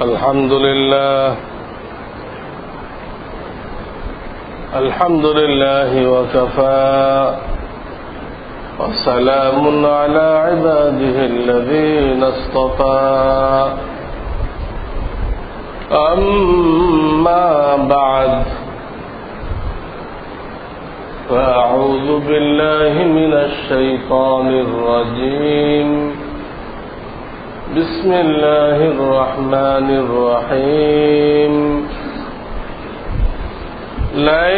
الحمد لله وكفى وسلام على عباده الذين اصطفى أما بعد فأعوذ بالله من الشيطان الرجيم بسم الله الرحمن الرحيم لن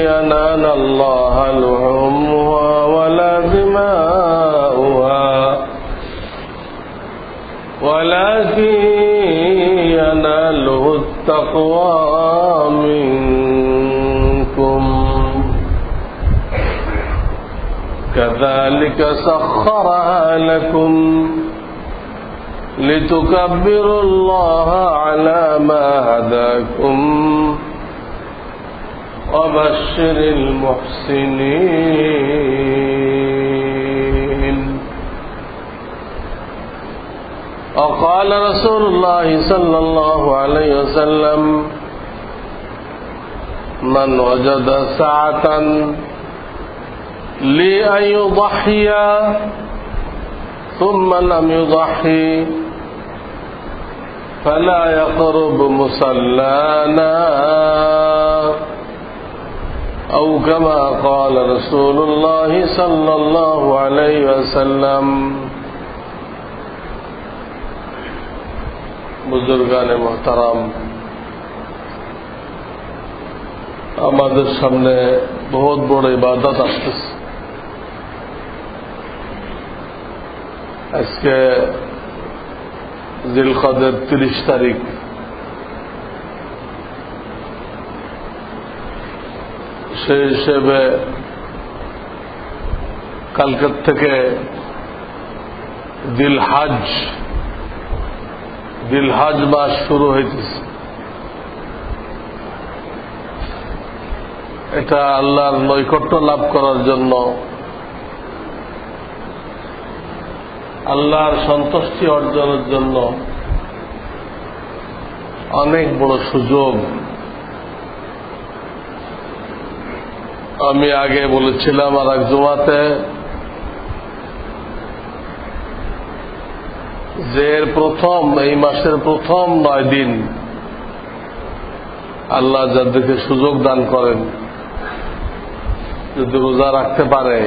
ينال الله لحومها ولا دماؤها ولكن يناله التقوى منكم كذلك سخرها لكم لتكبروا الله على ما هداكم وبشر المحسنين. وقال رسول الله صلى الله عليه وسلم من وجد سعة لأن يضحي ثم لم يضحي فلا يقرب مصلانا أو كما قال رسول الله صلى الله عليه وسلم. বুজুর্গানে মুহতারাম, আমাদের সামনে বহুত বড় ইবাদত আসতেছে। আজকে জিলকদের 30 তারিখ। সেই হিসেবে কালকের থেকে দিলহাজ মাস শুরু হইতেছে। এটা আল্লাহর নৈকট্য লাভ করার জন্য, আল্লাহর সন্তুষ্টি অর্জনের জন্য অনেক বড় সুযোগ। আমি আগে বলেছিলাম আর এক জুমাতে যে এই মাসের প্রথম 9 দিন আল্লাহ যাদেরকে সুযোগ দান করেন, যদি রোজা রাখতে পারে,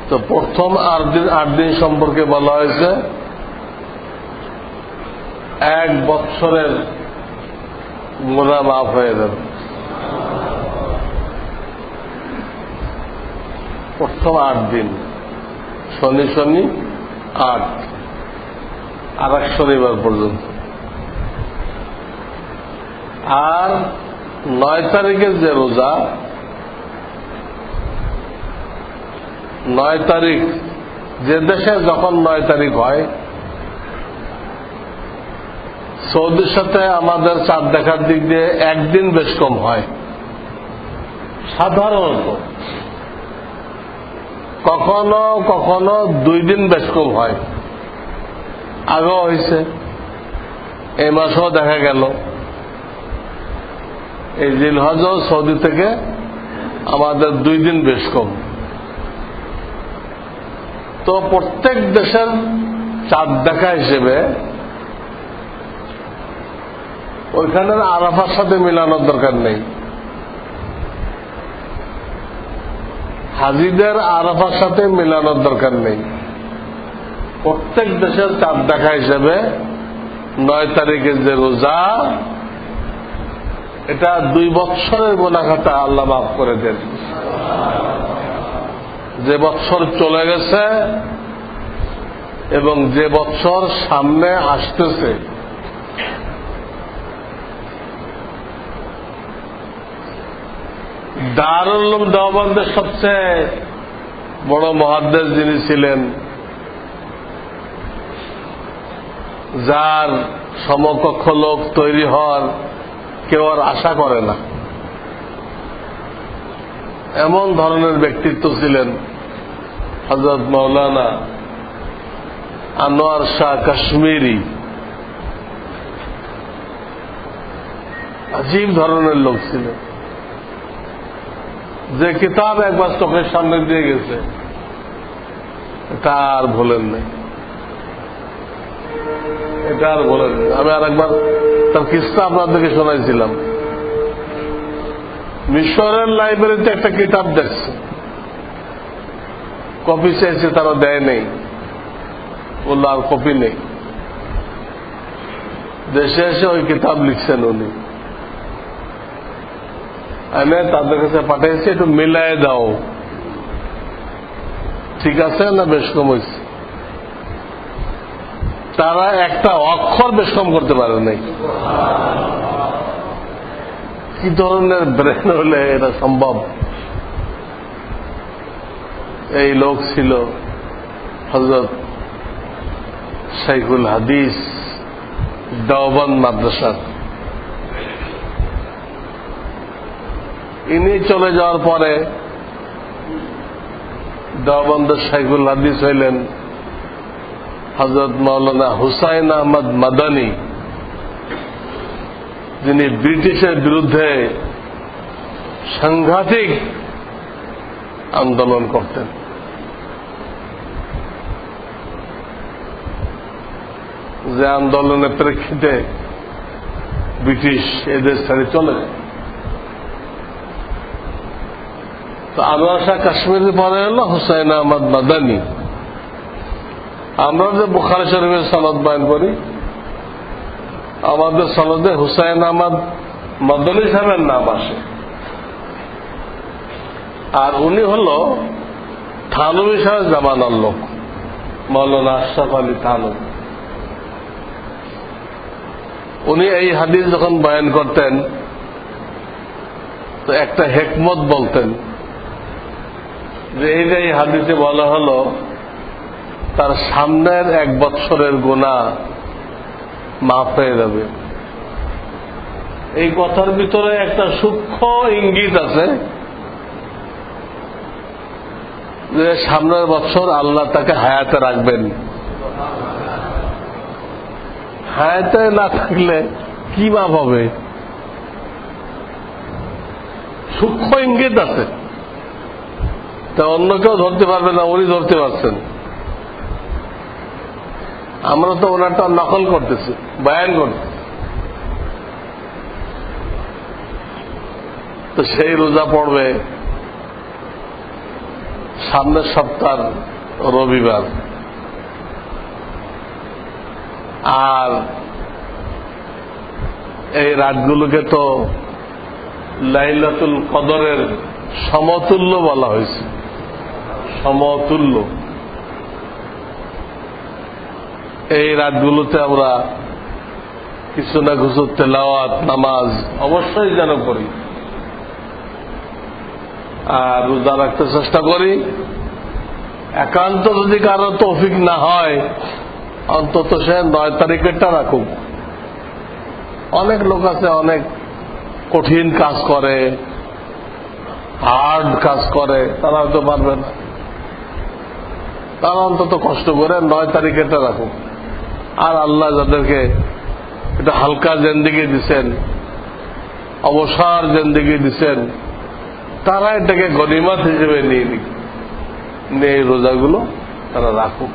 তো প্রথম 8 দিন সম্পর্কে বলা হয়েছে 1 বৎসরের গুনাহ মাফ হয়ে যাবে। প্রথম 8 দিন, শনি 8 আর এক শনিবার পর্যন্ত। আর 9 তারিখের যে রোজা, 9 তারিখ যে দেশে যখন 9 তারিখ হয়, সৌদির সাথে আমাদের চাঁদ দেখার দিক দিয়ে একদিন বেশ কম হয় সাধারণত। কখনো কখনো 2 দিন বেশ কম হয়, আগেও হয়েছে, এই মাসেও দেখা গেল। এই জিলহজও সৌদি থেকে আমাদের 2 দিন বেশ কম। তো প্রত্যেক দেশের চাঁদ দেখা হিসেবে ওইখানের আরাফার সাথে মিলানোর দরকার নেই। হাজিদের আরাফার সাথে মিলানোর দরকার নেই। প্রত্যেক দেশের চাঁদ দেখা হিসেবে 9 তারিখের যে রোজা, এটা 2 বৎসরের গুনাহ খাতা আল্লাহ মাফ করে দেন। যে বৎসর চলে গেছে এবং যে বৎসর সামনে আসতেছে, দারুল উলুম দেওবন্দের সবচেয়ে বড় মুহাদ্দিস যিনি ছিলেন, যার সমকক্ষ লোক তৈরি হওয়ার কেউ আর আশা করে না, এমন ধরনের ব্যক্তিত্ব ছিলেন হযরত মাওলানা আনোয়ার শাহ কাশ্মীরি আজীব ধরনের লোক ছিল, যে কিতাব একবার চোখের সামনে দিয়ে গেছে এটা আর ভোলেন নাই, এটা আর ভোলেন নাই। আমি আর একবার তার কিস্তা আপনাদেরকে শোনাইছিলাম। মিশরের লাইব্রেরিতে একটা কিতাব দেখছে, কপি চাইছে, তারা দেয় নেই, বললো আর কপি নেই। দেশে এসে ওই কিতাব লিখছেন উনি, এনে তাদের কাছে পাঠিয়েছে, একটু মিলাই দাও, ঠিক আছে না বেশ কম হয়েছে। তারা একটা অক্ষর বেশ কম করতে পারে নাই। কি ধরনের ব্রেন হলে এটা সম্ভব? এই লোক ছিল হযরত শাইখুল হাদিস দেওবন্দ মাদ্রাসা। ইনি চলে যাওয়ার পরে দেওবন্দের শাইখুল হাদিস হইলেন হযরত মাওলানা হুসাইন আহমদ মাদানী, যিনি ব্রিটিশের বিরুদ্ধে সাংঘাতিক আন্দোলন করতেন। যে আন্দোলনের প্রেক্ষিতে ব্রিটিশ এদেশ ছেড়ে চলে যায়। তো আনোয়ার শাহ কাশ্মীরের পরে হল হুসাইন আহমদ মাদানী। আমরা যে বুখারী শরীফের সনদ বয়ান করি, আমাদের সনদে হুসাইন আহমদ মাদানী সাহেবের নাম আসে। আর উনি হল থানভী সাহেব জামানার লোক, মৌলানা আশরাফ আলী থানভী। উনি এই হাদিস যখন বয়ান করতেন তো একটা হেকমত বলতেন যে এই হাদিসে বলা হলো তার সামনের 1 বৎসরের গুনাহ মাফ হয়ে যাবে। এই কথার ভিতরে একটা সূক্ষ্ম ইঙ্গিত আছে যে সামনের বছর আল্লাহ তাকে হায়াতে রাখবেন। হায়াতে না থাকলে কি মাপ হবে? সূক্ষ্ম ইঙ্গিত আছে, তা অন্য কেউ ধরতে পারবে না, উনি ধরতে পারছেন। আমরা তো ওনারটা নকল করতেছি, বয়ান করতেছি। তো সেই রোজা পড়বে সামনের সপ্তাহ রবিবার, আর এই রাতগুলোকে তো লাইলাতুল কদরের সমতুল্য বলা হয়েছে, সমতুল্য। এই রাতগুলোতে আমরা কিছু না কিছু তেলাওয়াত নামাজ অবশ্যই যেন করি, আর রোজা রাখতে চেষ্টা করি। একান্ত যদি কারো তৌফিক না হয় অন্তত সে 9 তারিখেরটা রাখুক। অনেক লোক আছে অনেক কঠিন কাজ করে, হার্ড কাজ করে, তারা হয়তো পারবে না। তারা অন্তত কষ্ট করে 9 তারিখেরটা রাখুক। আর আল্লাহ যাদেরকে এটা হালকা জিন্দেগি দিচ্ছেন, অবসর জিন্দেগি দিচ্ছেন, তারা এটাকে গনিমত হিসেবে নিয়ে এই রোজাগুলো তারা রাখুক।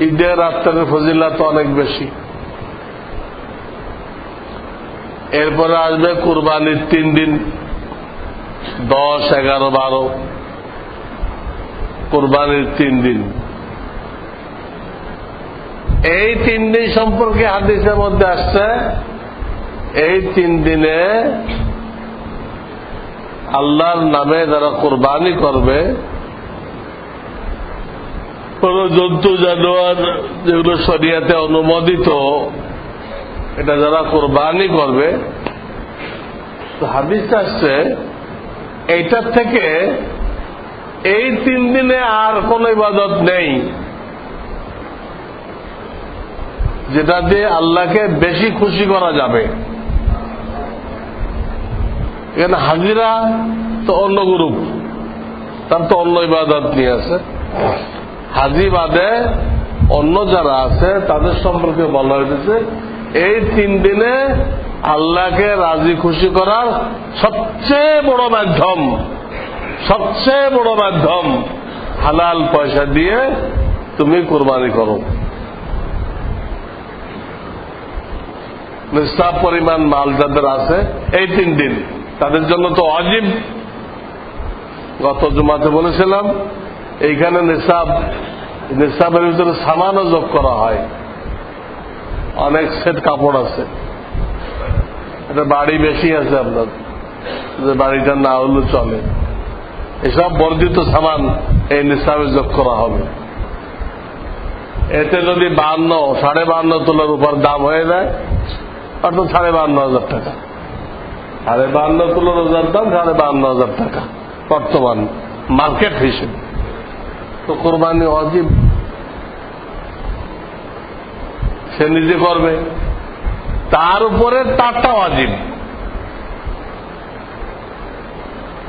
ঈদের রাত্রের ফজিলত অনেক বেশি। এরপরে আসবে কুরবানির 3 দিন, 10, 11, 12 কুরবানির 3 দিন। এই 3 দিন সম্পর্কে হাদিসের মধ্যে আসছে, এই 3 দিনে আল্লাহর নামে যারা কুরবানি করবে, কোন জন্তু জানোয়ার যেগুলো শরিয়াতে অনুমোদিত, এটা যারা কুরবানি করবে, তো হাদিসে আসছে এইটার থেকে এই 3 দিনে আর কোন ইবাদত নেই যেটা দিয়ে আল্লাহকে বেশি খুশি করা যাবে। এখানে হাজিরা তো অন্য গ্রুপ, তার তো অন্য ইবাদত নিয়ে আছে। হাজি বাদে অন্য যারা আছে তাদের সম্পর্কে বলা হয়েছে এই 3 দিনে আল্লাহকে রাজি খুশি করার সবচেয়ে বড় মাধ্যম হালাল পয়সা দিয়ে তুমি কুরবানি করো। নিসাব পরিমাণ মাল যাদের আছে এই 3 দিন তাদের জন্য তো ওয়াজিব। গত জুমাতে বলেছিলাম এইখানে নিসাবের ভিতরে সামানও যোগ করা হয়। অনেক সেট কাপড় আছে, এটা বাড়ি বেশি আছে আপনার, যে বাড়িটা না হলে চলে, এসব বর্ধিত সামান এই নিসাবে যোগ করা হবে। এতে যদি 52-52.5 তোলার উপর দাম হয়ে যায়, অর্থাৎ 52,500 টাকা, 52 তোলার ওজার দাম 52,500 টাকা বর্তমান মার্কেট হিসেবে। তো কোরবানি ওয়াজিব, সে নিজে করবে, তার উপরে তারটা ওয়াজিব।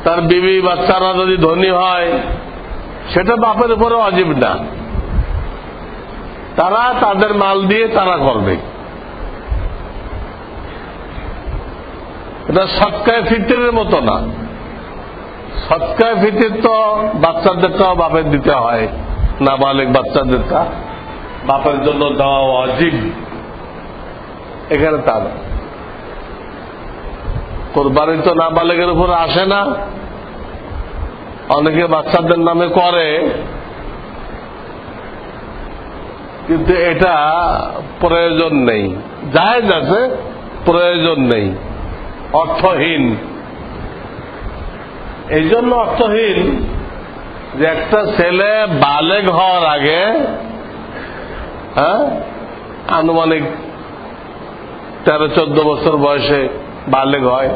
তার বিবি বাচ্চারা যদি ধনী হয় সেটা বাপের উপরে ওয়াজিব না, তারা তাদের মাল দিয়ে তারা করবে। এটা সৎকায়ে ফিতরের মতো না। সৎকায়ে ফিতর তো বাচ্চাদেরটাও বাপের দিতে হয়, নাবালিগ বাচ্চাদেরটা বাপের জন্য দেওয়া ওয়াজিব। এখানে তার কোরবানি তো নাবালিগের উপর আসে না, অনেকে বাচ্চাদের নামে করে, কিন্তু এটা প্রয়োজন নেই, জায়েজ আছে, প্রয়োজন নেই, অর্থহীন। এই জন্য অর্থহীন যে একটা ছেলে বালেগ হওয়ার আগে, আনুমানিক 13-14 বছর বয়সে বালেগ হয়,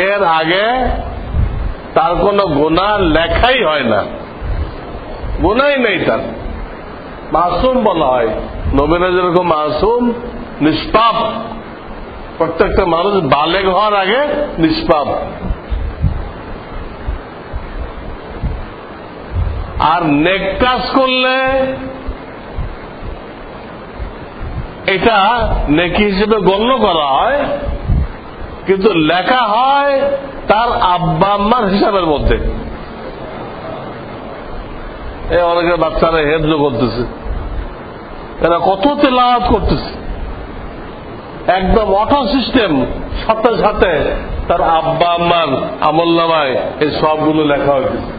এর আগে তার কোনো গুনাহ লেখাই হয় না, গুনাহই নেই তার, মাসুম বলা হয়। নবীরা যেরকম মাসুম, নিষ্পাপ, প্রত্যেকটা মানুষ বালেগ হওয়ার আগে নিষ্পাপ। আর নেক কাজ করলে এটা নেকি হিসেবে গণ্য করা হয়, কিন্তু লেখা হয় তার আব্বা আম্মার হিসাবের মধ্যে। এই অনেকের বাচ্চারা হেফজ করতেছে, এরা কত তেলাওয়াত করতেছে, একদম অটো সিস্টেম, সাথে সাথে তার আব্বা আম্মার আমলনামায় এই সবগুলো লেখা হয়েছে।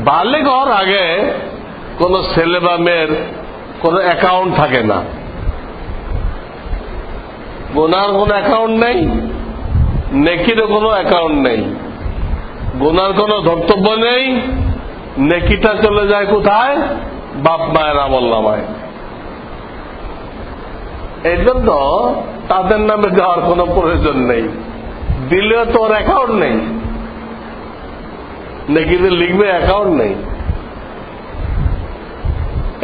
বালেগ হওয়ার আগে কোন ছেলে বা মেয়ের কোন অ্যাকাউন্ট থাকে না, গুনার কোন অ্যাকাউন্ট নেই, নেকিরও কোনো অ্যাকাউন্ট নেই, গুনার কোনো ধর্তব্য নেই, নেকিটা চলে যায় কোথায়? বাপ মায়ের আমলনামায়। এই জন্য তাদের নামে দেওয়ার কোন প্রয়োজন নেই, দিলেও তো ওর অ্যাকাউন্ট নেই, নেকিতে লিখবে, অ্যাকাউন্ট নেই।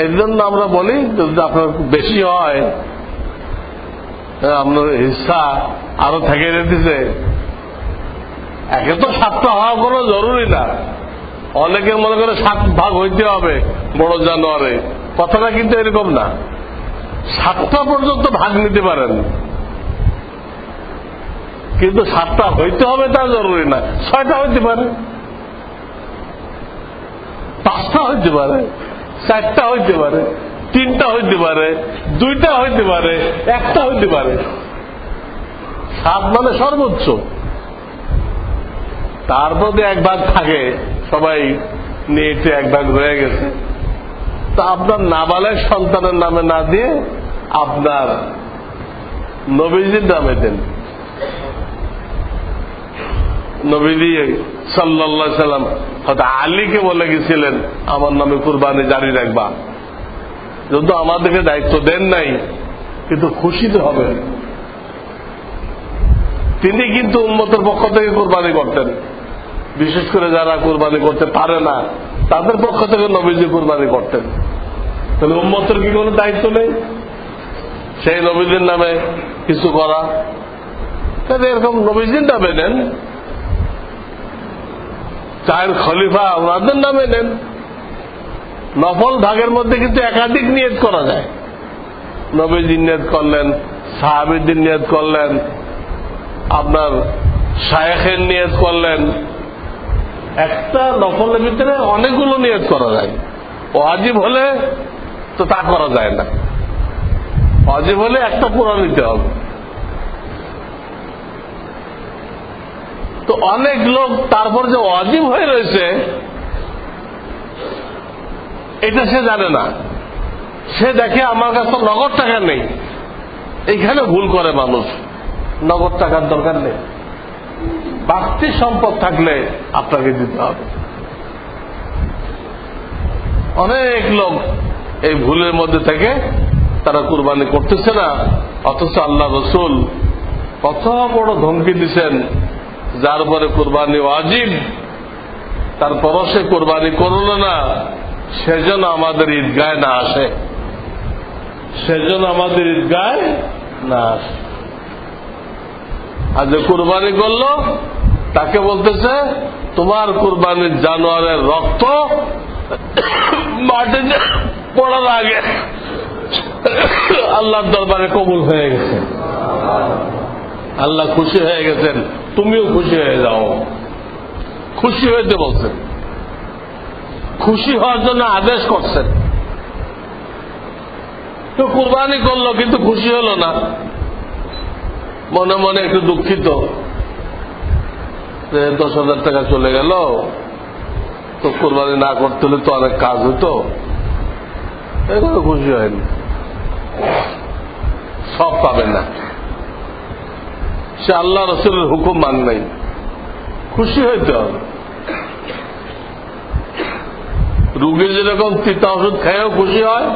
এই জন্য আমরা বলি যদি আপনার বেশি হয়, আপনার হিস্সা আরো থেকে দিতেছে, একে তো 7টা হওয়া কোনো জরুরি না। অনেকে মনে করে 7 ভাগ হইতে হবে বড় জানোয়ারে, কথাটা কিন্তু এরকম না। 7টা পর্যন্ত ভাগ নিতে পারেন, কিন্তু 7টা হইতে হবে তা জরুরি না। 6টা হইতে পারে, 5টা হইতে পারে, 4টা হইতে পারে, 3টা হইতে পারে, 2টা হইতে পারে, 1টা হইতে পারে। 7 মানে সর্বোচ্চ। তারপর 1 ভাগ থাকে, সবাই নিয়ে 1 ভাগ রয়ে গেছে, তা আপনার নাবালেগ সন্তানের নামে না দিয়ে আপনার নবীজির নামে দেন। নবীজি সাল্লাল্লাহু আলাইহি সাল্লাম হয়তো আলীকে বলে গেছিলেন আমার নামে কুরবানি জারি রাখবা, যদিও আমাদেরকে দায়িত্ব দেন নাই, কিন্তু খুশিতে হবে। তিনি কিন্তু উম্মতের পক্ষ থেকে কুরবানি করতেন, বিশেষ করে যারা কুরবানি করতে পারে না তাদের পক্ষ থেকে নবীজি কুরবানি করতেন। তাহলে উম্মতের কি কোনো দায়িত্ব নেই সেই নবীজির নামে কিছু করা? তাহলে এরকম নবীজির নামে নেন, 4 খলিফা ওনাদের নামে নেন, নফল ভাগের মধ্যে কিন্তু একাধিক নিয়ত করা যায়। নবীজি নিয়ত করলেন, সাহাবীদের নিয়ত করলেন, আপনার শায়েখের নিয়ত করলেন। একটা নফলের ভিতরে অনেকগুলো নিয়ত করা যায়। ওয়াজিব হলে তো তা করা যায় না। ওয়াজিব হলে একটা পুরা নিতে হবে। তো অনেক লোক তারপর যে ওয়াজিব হয়ে রয়েছে এটা সে জানে না। সে দেখে আমার কাছে নগদ টাকা নেই। এইখানে ভুল করে মানুষ। নগদ টাকার দরকার নেই, বাড়তি সম্পদ থাকলে আপনাকে দিতে হবে। অনেক লোক এই ভুলের মধ্যে থেকে তারা কুরবানি করতেছে না, অথচ আল্লাহ রসুল কত বড় ধমকি দিচ্ছেন, যার উপরে কুরবানি ওয়াজিব তারপরও সে কুরবানি করল না, সেজন্য আমাদের ঈদগায় না আসে, সেজন্য আমাদের ঈদগায় না আসে। আর যে কুরবানি করলো তাকে বলতেছে তোমার কুরবানির জানোয়ারের রক্ত মাটিতে পড়ার আগে আল্লাহর দরবারে কবুল হয়ে গেছে, আল্লাহ খুশি হয়ে গেছেন, তুমিও খুশি হয়ে যাও। খুশি হইতে বলছেন, খুশি হওয়ার জন্য আদেশ করছেন। তো কুরবানি করলো কিন্তু খুশি হলো না, মনে মনে একটু দুঃখিত, 10,000 টাকা চলে গেল, তো কুরবানি না করতে হলে তো অনেক কাজ হতো, এগুলো খুশি হয়নি। সব পাবে না, সে আল্লাহ রসুলের হুকুম মান নাই। খুশি হইতে হবে। রুগী যেরকম তিতা ওষুধ খেয়েও খুশি হয়,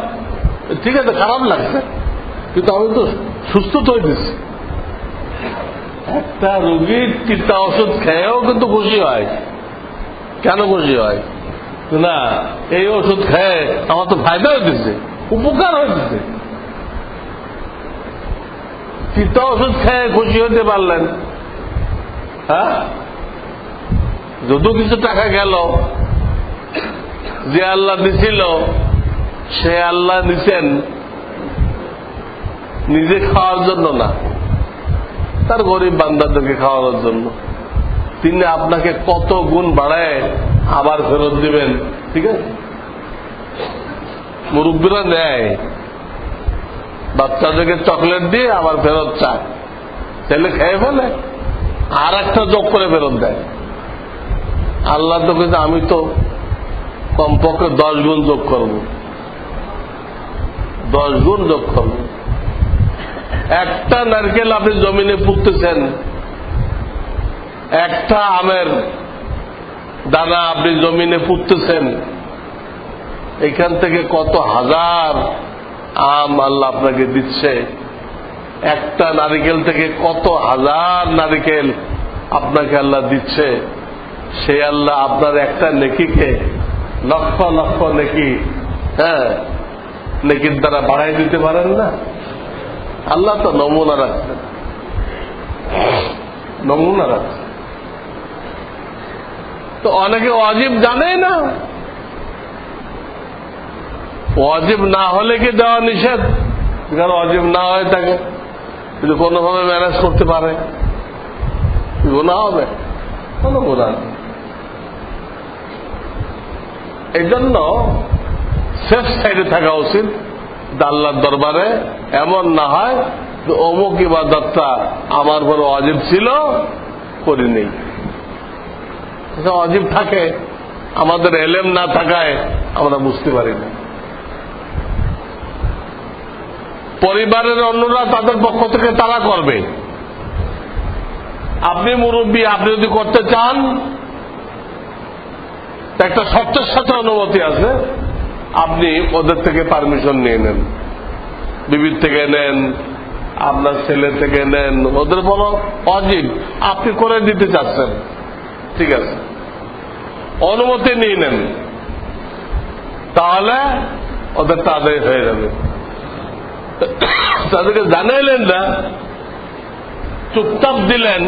ঠিক আছে খারাপ লাগছে কিন্তু আমি তো সুস্থ তো হইতেছি। একটা রুগী তিতা ওষুধ খেয়েও কিন্তু খুশি হয়। কেন খুশি হয়? না, এই ওষুধ খেয়ে আমার তো ফায়দা হইতেছে, উপকার হইতেছে। তিতা ওষুধ খেয়ে খুশি হতে পারলেন, হ্যাঁ, যদিও কিছু টাকা গেল, যে আল্লাহ দিছিল সে আল্লাহ দিচ্ছেন নিজে খাওয়ার জন্য না, তার গরিব বান্দাদেরকে খাওয়ানোর জন্য। তিনি আপনাকে কত গুণ বাড়ায় আবার ফেরত দিবেন। ঠিক আছে, মুরব্বীরা নেয়, বাচ্চাদেরকে চকলেট দিয়ে আবার ফেরত চায়, ছেলে খেয়ে ফেলে আর একটা যোগ করে ফেরত দেয়। আল্লাহ তো কিন্তু আমি তো কমপক্ষে 10 গুণ যোগ করব, 10 গুণ যোগ করব। একটা নারকেল আপনি জমিনে পুঁততেছেন, একটা আমের দানা আপনি জমিনে পুঁততেছেন, এখান থেকে কত হাজার আম আল্লাহ আপনাকে দিচ্ছে। একটা নারিকেল থেকে কত হাজার নারিকেল আপনাকে আল্লাহ দিচ্ছে। সেই আল্লাহ আপনার একটা নেকিকে লক্ষ লক্ষ নেকি, হ্যাঁ, নেকির দ্বারা বাড়াই দিতে পারেন না? আল্লাহ তো নমুনা রাখছেন, নমুনা রাখছেন। তো অনেকে ওয়াজিব জানেই না। ওয়াজিব না হলে কি দেওয়া নিষেধ? কারণ ওয়াজিব না হয়ে থাকে, যদি কোনোভাবে ম্যানেজ করতে পারে গুনাহ হবে, কোনো গুনাহ নেই। এই জন্য সেফ সাইডে থাকা উচিত। আল্লাহর দরবারে এমন না হয় যে অমুক ইবাদতটা আমার উপর ওয়াজিব ছিল, করি নেই। ওয়াজিব থাকে, আমাদের এলেম না থাকায় আমরা বুঝতে পারি না। পরিবারের অন্যরা তাদের পক্ষ থেকে তারা করবে। আপনি মুরব্বী, আপনি যদি করতে চান, একটা শর্তের সাথে অনুমতি আছে, আপনি ওদের থেকে পারমিশন নিয়ে নেন, বিবির থেকে নেন, আপনার ছেলে থেকে নেন, ওদের বলো ওয়াজিব আপনি করে দিতে চাচ্ছেন, ঠিক আছে, অনুমতি নিয়ে নেন, তাহলে ওদের আদায় হয়ে যাবে। তাদেরকে জানাইলেন না, চুপচাপ দিলেন,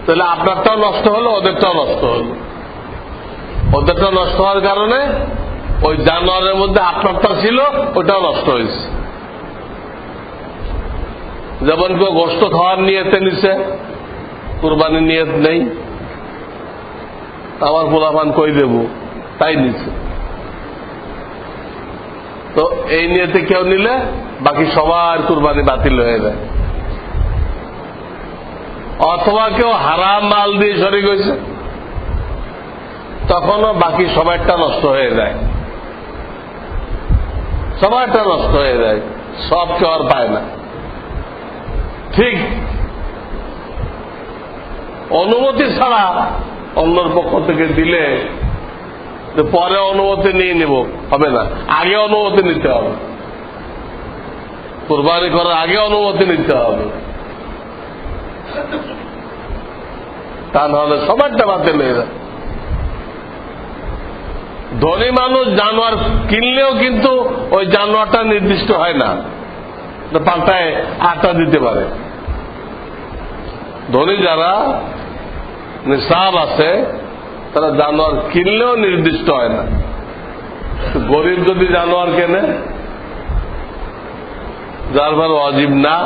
তাহলে আপনারটাও নষ্ট হলো, ওদেরটাও নষ্ট হলো। ওদেরটা নষ্ট হওয়ার কারণে ওই জানোয়ারের মধ্যে আপনারটা ছিল ওটাও নষ্ট হয়েছে। যেমন কেউ গোশত খাওয়ার নিয়তে নিছে, কুরবানির নিয়ত নেই, আমার পোলাপান কই দেব তাই নিছে। তো এই নিয়তে কেউ নিলে বাকি সবার কুরবানি বাতিল হয়ে যায়। অথবা কেউ হারাম মাল দিয়ে শরীক হয়েছে, তখনও বাকি সবারটা নষ্ট হয়ে যায়, সবারটা নষ্ট হয়ে যায়, সব কেউ আর পায় না। ঠিক অনুমতি ছাড়া অন্যর পক্ষ থেকে দিলে পরে অনুমতি নিয়ে নিব হবে না, আগে অনুমতি নিতে হবে, কুরবানি করার আগে অনুমতি নিতে হবে, তা নাহলে সবারটা বাতিল হয়ে যায়। ধনী মানুষ জানোয়ার কিনলেও কিন্তু ওই জানোয়ারটা নির্দিষ্ট হয় না, পাল্টায় আটটা দিতে পারে। ধনী যারা নিসাব আছে তারা জানোয়ার কিনলেও নির্দিষ্ট হয় না। গরিব যদি জানোয়ার কেনে যার ভার ওয়াজিব না,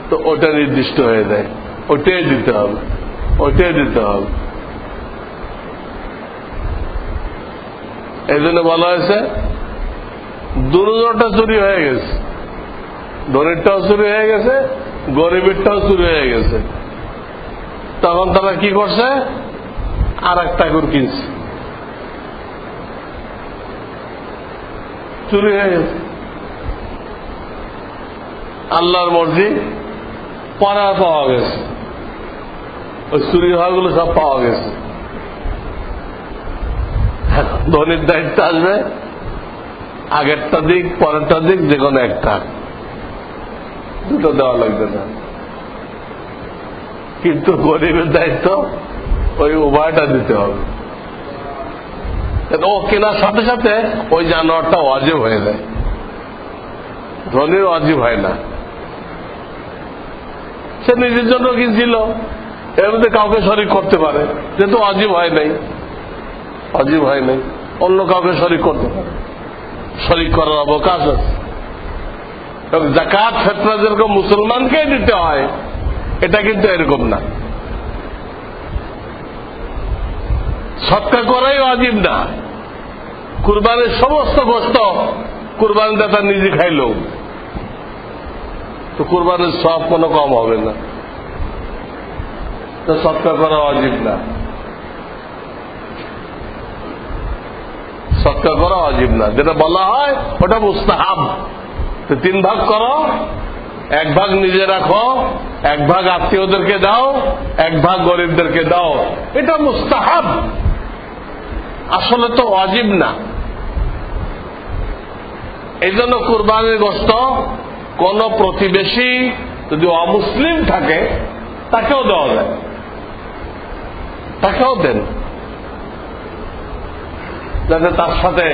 তো ওটা নির্দিষ্ট হয়ে যায়, ওটাই দিতে হবে, ওটাই দিতে হবে। এই জন্য বলা হয়েছে দুর্যোগটা চুরি হয়ে গেছে, ধনীরটাও চুরি হয়ে গেছে, গরিবেরটাও চুরি হয়ে গেছে। তখন তারা কি করছে, আর একটা করে কিনছে, চুরি হয়ে গেছে। আল্লাহর মর্জি পরে পাওয়া গেছে, ওই চুরি হওয়াগুলো সব পাওয়া গেছে। ধনীর দায়িত্ব আসবে আগেরটা দিক পরেরটা দিক যে কোনো একটা, দুটো দেওয়া লাগবে না। কিন্তু গরিবের দায়িত্ব ওই উভয়টা দিতে হবে। ও কেনার সাথে সাথে ওই জানোয়ারটা ওয়াজিব হয়ে যায়, ধনীর ওয়াজিব হয় না। সে নিজের জন্য কিনছিল, এর মধ্যে কাউকে শরীক করতে পারে, যেহেতু ওয়াজিব হয় নাই, ওয়াজিব হয় নাই, অন্য কাউকে শরীক করতে পারে, শরীক করার অবকাশ আছে। যাকাত ফিতরা যেরকম মুসলমানকেই দিতে হয়, এটা কিন্তু এরকম না। সৎকা করাই ওয়াজিব না, কুরবানির সমস্ত গোশত কুরবানি দাতা নিজে খাইল তো কুরবানির সব কোনো কম হবে না, তো সৎকা করা ওয়াজিব না, সৎকা করা ওয়াজিব না। যেটা বলা হয় ওটা মুস্তাহাব। 3 ভাগ করো, 1 ভাগ নিজে রাখো, 1 ভাগ আত্মীয়দেরকে দাও, 1 ভাগ গরিবদেরকে দাও, এটা মুস্তাহাব, আসলে তো ওয়াজিব না। এই জন্য কুরবানির গোশত কোন প্রতিবেশী যদি অমুসলিম থাকে তাকেও দেওয়া যায়, তাকেও দেন, যাতে তার সাথে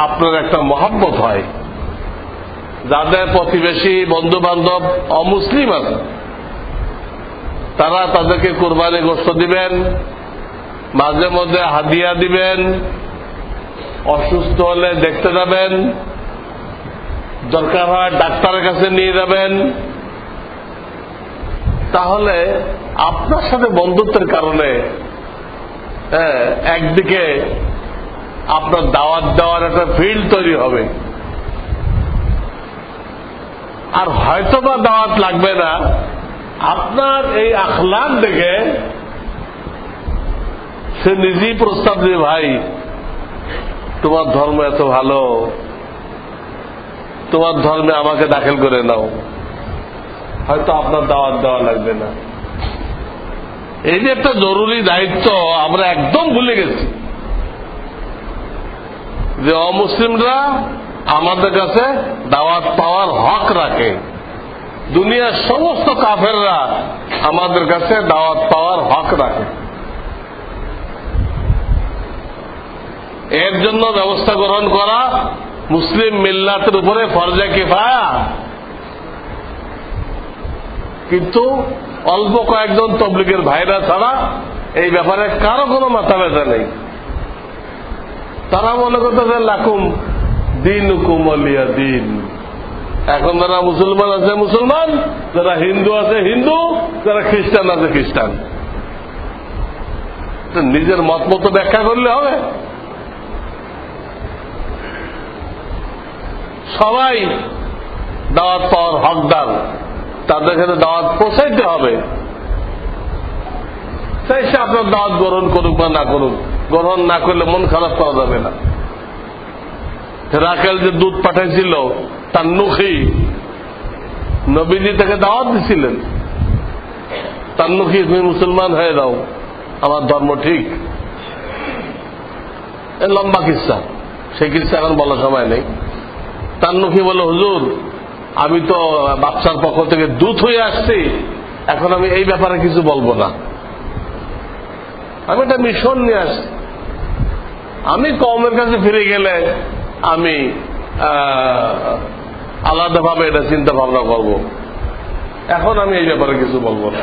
আপনার একটা মহব্বত হয়। যাদের প্রতিবেশী বন্ধু বান্ধব অমুসলিম আছে তারা তাদেরকে কুরবানি গোশত দিবেন, মাঝে মধ্যে হাদিয়া দিবেন, অসুস্থ হলে দেখতে যাবেন, দরকার হয় ডাক্তারের কাছে নিয়ে যাবেন। তাহলে আপনার সাথে বন্ধুত্বের কারণে একদিকে আপনার দাওয়াত দেওয়ার একটা ফিল্ড তৈরি হবে, আর হয়তোবা দাওয়াত লাগবে না, আপনার এই আখলাক দেখে সে নিজেই প্রস্তাব দিয়ে, ভাই তোমার ধর্ম এত ভালো, তোমার ধর্মে আমাকে দাখিল করে নাও, হয়তো আপনার দাওয়াত দেওয়া লাগবে না। এই যে একটা জরুরি দায়িত্ব আমরা একদম ভুলে গেছি, যে অমুসলিমরা আমাদের কাছে দাওয়াত পাওয়ার হক রাখে, দুনিয়ার সমস্ত কাফেররা আমাদের কাছে দাওয়াত পাওয়ার হক রাখে। এর জন্য ব্যবস্থা গ্রহণ করা মুসলিম মিল্লাতের উপরে ফরজে কিফায়া। কিন্তু অল্প কয়েকজন তবলিগের ভাইরা ছাড়া এই ব্যাপারে কারো কোনো মাথা ব্যথা নেই। তারা মনে করতেছে লাকুম দিনুকুম ওয়ালিয়া দিন। এখন যারা মুসলমান আছে মুসলমান, যারা হিন্দু আছে হিন্দু, যারা খ্রিস্টান আছে খ্রিস্টান। নিজের মত মতো ব্যাখ্যা করলে হবে? সবাই দাওয়াত পাওয়ার হকদার, তাদের কাছে দাওয়াত পৌঁছাইতে হবে। তাই সে আপনার দাওয়াত গ্রহণ করুক বা না করুক, গ্রহণ না করলে মন খারাপ করা যাবে না। রাখাল যে দুধ পাঠাইছিল তার নুখি, নবীজি তাকে দাওয়াত দিছিলেন, তার নুখি তুমি মুসলমান হয়ে দাও, আমার ধর্ম ঠিক। লম্বা কিস্সা, সেই কিস্সা এখন বলার সময় নেই। তার নুখি বলে, হুজুর আমি তো বাচ্চার পক্ষ থেকে দূত হয়ে আসছি, এখন আমি এই ব্যাপারে কিছু বলবো না, আমি একটা মিশন নিয়ে আসছি, আমি কওমের কাছে ফিরে গেলে আমি আলাদাভাবে এটা চিন্তা ভাবনা করব, এখন আমি এই ব্যাপারে কিছু বলবো না।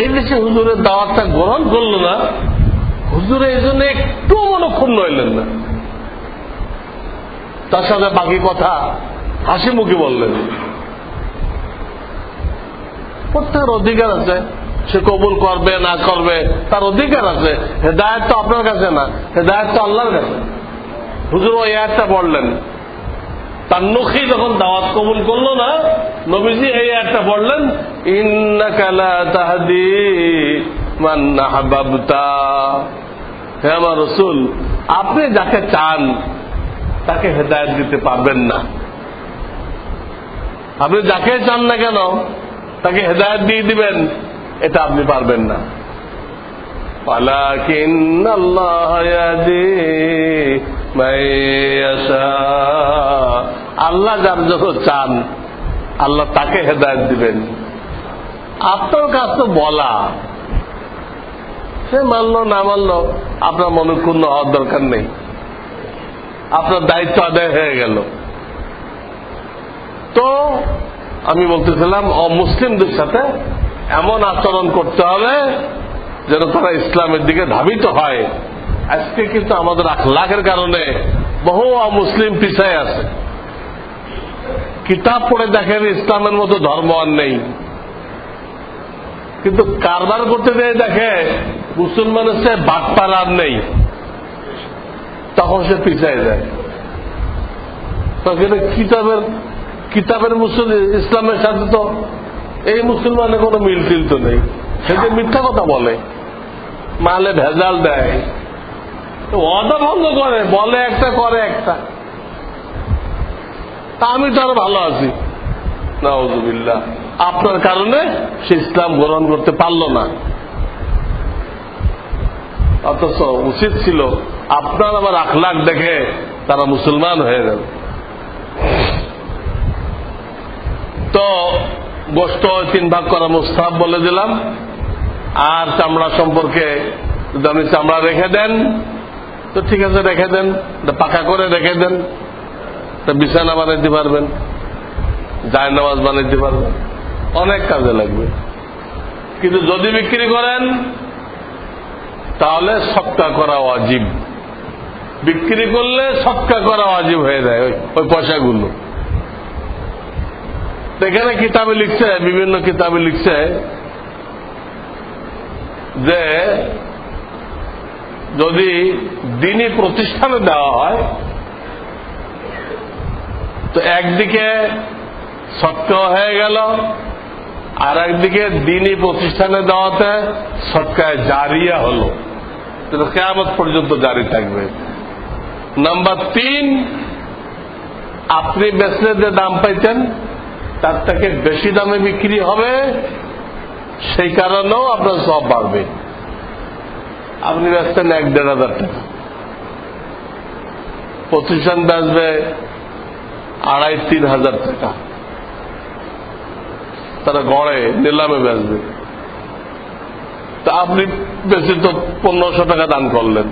এই দেশে হুজুরের দাওয়াতটা গ্রহণ করল না, হুজুরে এই জন্য একটু মনক্ষুণ্ণ হইলেন না, তার সাথে বাকি কথা হাসি মুখে বললেন। প্রত্যেকের অধিকার আছে, সে কবুল করবে না করবে তার অধিকার আছে। হেদায়েত তো আপনার কাছে না, হেদায়েত তো আল্লাহর কাছে। হুজুর ওই আয়াতটা পড়লেন, তার নুখি যখন দাওয়াত কবুল করলো না, নবীজি এই আয়াতটা পড়লেন, ইন্নাকা লা তাহদি মান আহবাবতা। হে আমার রাসূল, আপনি যাকে চান তাকে হেদায়েত দিতে পারবেন না। আপনি যাকে চান না কেন তাকে হেদায়েত দিয়ে দিবেন, এটা আপনি পারবেন না। ওয়ালাকিন্নাল্লাহ ইয়াহদি মাইয়াশা, আল্লাহ যার যত চান আল্লাহ তাকে হেদায়েত দিবেন। আপনার কাজ তো বলা, সে মানলো না মানলো আপনার মনক্ষুণ্ণ হওয়ার দরকার নেই, আপনার দায়িত্ব আদায় হয়ে গেল। তো আমি বলতেছিলাম অমুসলিমদের সাথে এমন আচরণ করতে হবে যেন তারা ইসলামের দিকে ধাবিত হয়। আজকে কিন্তু আমাদের আখলাকের কারণে বহু অমুসলিম পিছায় আছে। কিতাব পড়ে দেখেন ইসলামের মতো ধর্ম আর নেই, কিন্তু কারবার করতে গিয়ে দেখে মুসলমানের চেয়ে বাটপার আর নেই, তখন সে পিছায় যায়। কিতাবের ইসলামের সাথে তো এই মুসলমানের কোনো মিল টিল তো নেই। সে যে মিথ্যা কথা বলে, মালে ভেজাল দেয়, ওয়াদা ভঙ্গ করে, বলে একটা করে একটা। তা আমি তো আরো ভালো আছি, নাউযুবিল্লাহ। আপনার কারণে সে ইসলাম গ্রহণ করতে পারল না, অথচ উচিত ছিল আপনার আবার আখলাক দেখে তারা মুসলমান হয়ে যাবে। তো গোশত 3 ভাগ করা মুস্তাহাব বলে দিলাম। আর চামড়া সম্পর্কে যদি আপনি চামড়া রেখে দেন তো ঠিক আছে, রেখে দেন, পাকা করে রেখে দেন, তা বিছানা বানাইতে পারবেন, জায়নামাজ বানাইতে পারবেন, অনেক কাজে লাগবে। কিন্তু যদি বিক্রি করেন তাহলে সদকা করা ওয়াজিব। বিক্রি করলে সদকা করা ওয়াজিব হয়ে যায় ওই পয়সাগুলো। এখানে কিতাবে লিখছে, বিভিন্ন কিতাবে লিখছে যে যদি দ্বীনি প্রতিষ্ঠানে দেওয়া হয় তো একদিকে সদকা হয়ে গেল, আর একদিকে দ্বীনি প্রতিষ্ঠানে দেওয়াতে সদকায় জারিয়া হলো, কিয়ামত পর্যন্ত জারি থাকবে। নাম্বার 3, আপনি বেচলে যে দাম পাইতেন তার থেকে বেশি দামে বিক্রি হবে, সেই কারণেও আপনার সব বাড়বে। আপনি বেচতেন 1-1.5 টাকা, প্রতিষ্ঠান বেচবে 2,500-3,000 টাকা, তারা গড়ে নিলামে বেচবে। তা আপনি বেশি তো 1,500 টাকা দান করলেন,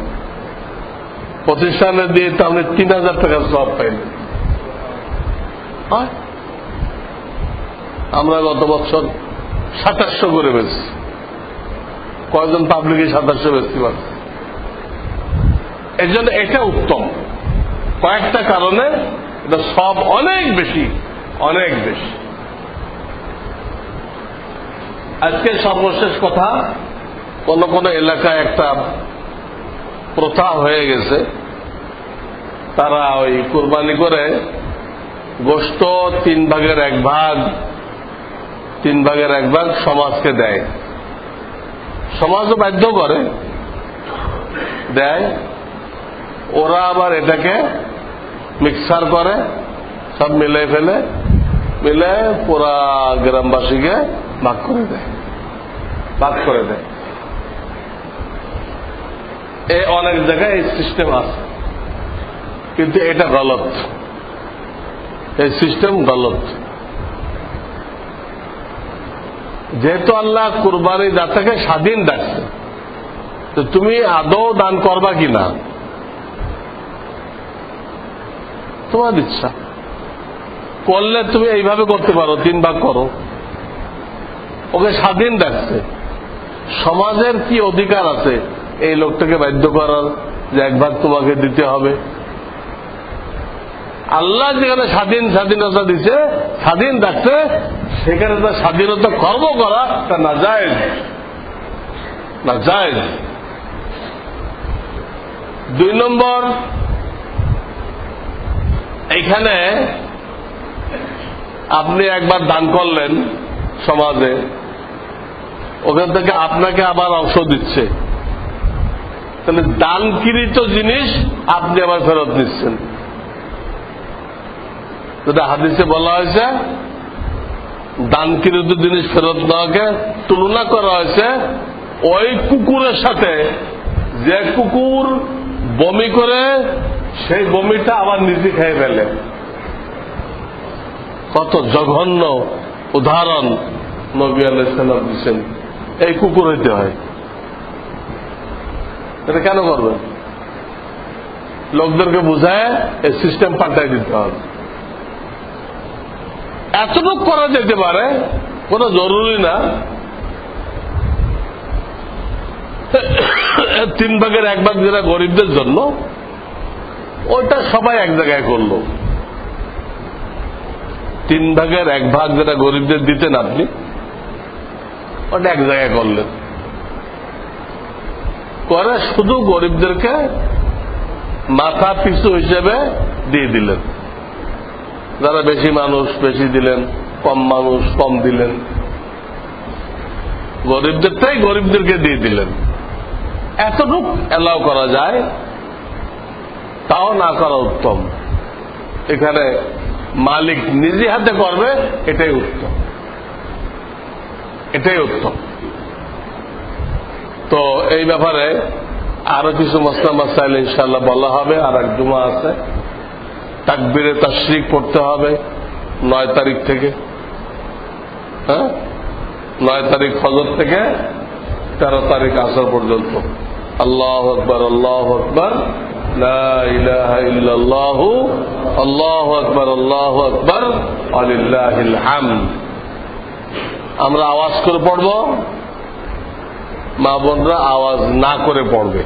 প্রতিষ্ঠানে দিয়ে তো আপনি 3,000 টাকা সব পাইলেন। আমরা গত বছর 2700 করে বেচছি, কয়জন পাবলিকে 2700 বেচতে পারছে। এই জন্য এটা উত্তম। কয়েকটা কারণে এটা সব অনেক বেশি, অনেক বেশি। আজকে সর্বশেষ কথা, কোন কোন এলাকায় একটা প্রথা হয়ে গেছে, তারা ওই কুরবানি করে গোশত 3 ভাগের 1 ভাগ সমাজকে দেয়। সমাজও বাধ্য করে দেয়। ওরা আবার এটাকে মিক্সার করে, সব মিলে ফেলে, মিলে পুরা গ্রামবাসীকে ভাগ করে দেয়। এই অনেক জায়গায় এই সিস্টেম আছে, কিন্তু এটা গলত। এই সিস্টেম গলত। যেহেতু আল্লাহ কুরবানি দাতাকে স্বাধীন রাখছে, তো তুমি আদৌ দান করবা কিনা তোমার ইচ্ছা। করলে তুমি এইভাবে করতে পারো, 3 ভাগ করো। ওকে স্বাধীন রাখছে। সমাজের কি অধিকার আছে এই লোকটাকে বাধ্য করার যে 1 ভাগ তোমাকে দিতে হবে? আল্লাহ যেখানে স্বাধীনতা দিছে, স্বাধীন রাখছে, সেখানে তার স্বাধীনতা কর্ম করা তা নাজায়েজ। 2 নম্বর, এইখানে আপনি একবার দান করলেন সমাজে, ওখান থেকে আপনাকে আবার অংশ দিচ্ছে, তাহলে দানকৃত জিনিস আপনি আবার ফেরত নিচ্ছেন। যেটা হাদিসে বলা হয়েছে, দানকৃত জিনিস ফেরত নেওয়াকে তুলনা করা হয়েছে ওই কুকুরের সাথে, যে কুকুর বমি করে সেই বমিটা আবার নিজে খেয়ে ফেলে। কত জঘন্য উদাহরণ নবী আলাইহিস সালাম দিচ্ছেন। এই কুকুর হইতে হয়। এটা কেন করবেন? লোকদেরকে বুঝায় এই সিস্টেম পাল্টাই দিতে হবে। এতটুকু করা যেতে পারে, কোন জরুরি না 3 ভাগের 1 ভাগ যেটা গরিবদের জন্য, ওইটা সবাই এক জায়গায় করলো। 3 ভাগের 1 ভাগ যেটা গরিবদের দিতেন আপনি, ওটা এক জায়গায় করলেন, করে শুধু গরিবদেরকে মাথা পিছু হিসেবে দিয়ে দিলেন। যারা বেশি মানুষ বেশি দিলেন, কম মানুষ কম দিলেন, গরিবদেরটাই গরিবদেরকে দিয়ে দিলেন। এতটুক এলাও করা যায়, তাও না করা উত্তম। এখানে মালিক নিজে হাতে করবে, এটাই উত্তম, এটাই উত্তম। তো এই ব্যাপারে আরো কিছু মাসলা মাসাইল ইনশাআল্লাহ বলা হবে। আর এক জুমা আছে, তাকবীরে তাশরিক পড়তে হবে 9 তারিখ থেকে। 9 তারিখ ফজর থেকে 13 তারিখ আসর পর্যন্ত। আল্লাহু আকবার, আল্লাহু আকবার, লা ইলাহা ইল্লাল্লাহু, আল্লাহু আকবার, আল্লাহু আকবার, ওয়ালিল্লাহিল হামদ। আমরা আওয়াজ করে পড়ব, মা বোনরা আওয়াজ না করে পড়বে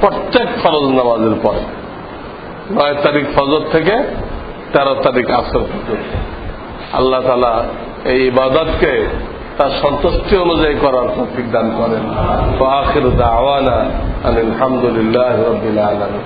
প্রত্যেক ফরজ নামাজের পরে। 9 তারিখ ফজর থেকে 13 তারিখ আসর পর্যন্ত। আল্লাহ তাআলা এই ইবাদতকে তার সন্তুষ্টি অনুযায়ী করার তৌফিক দান করেন। ওয়া আখিরু দাওয়ানা আলহামদুলিল্লাহি রাব্বিল আলামিন।